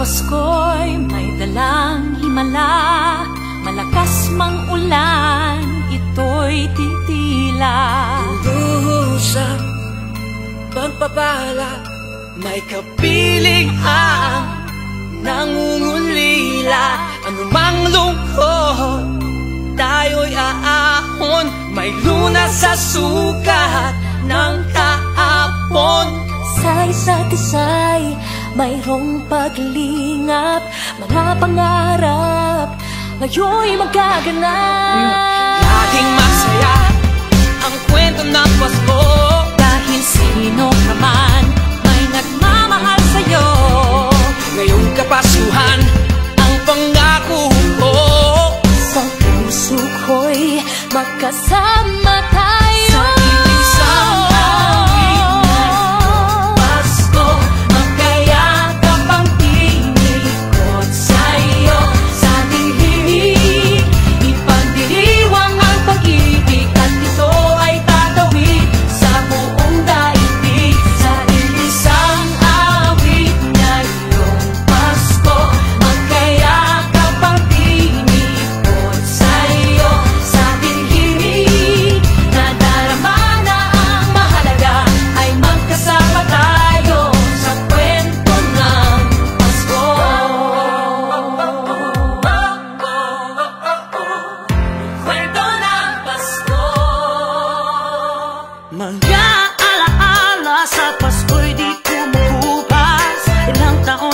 Pasko'y may dalang himala, malakas mang ulan, ito'y titila. Lubusang pagpapala, may kapiling ang nangungulila. Anumang lungkot, tayo'y aahon, may lunas sa sukat ng kahapon. Sa isa't isa'y mayroong paglingap, mga pangarap ngayon'y magaganap. Laging masaya ang kwento ng Pasko, dahil sino ka man may nagmamahal sa'yo. ngayong kapasuhan ang pangako ko. Sa puso ko'y magkasama tayo. Sa iisang awit ngayong Pasko, magkayakap ang tinikot sa'yo. Sa ating himig, ipagdiriwang ang pag-ibig, at ito ay tatawid sa buong daigdig. Sa iisang awit ngayong Pasko, magkayakap ang tinikot sa'yo. Sa ating himig, nadarama na ang mahalaga, ay magkasama tayo sa kwento ng Pasko. Kwento ng Pasko. mga alaala sa Pasko'y di kumukupas. Ilang taon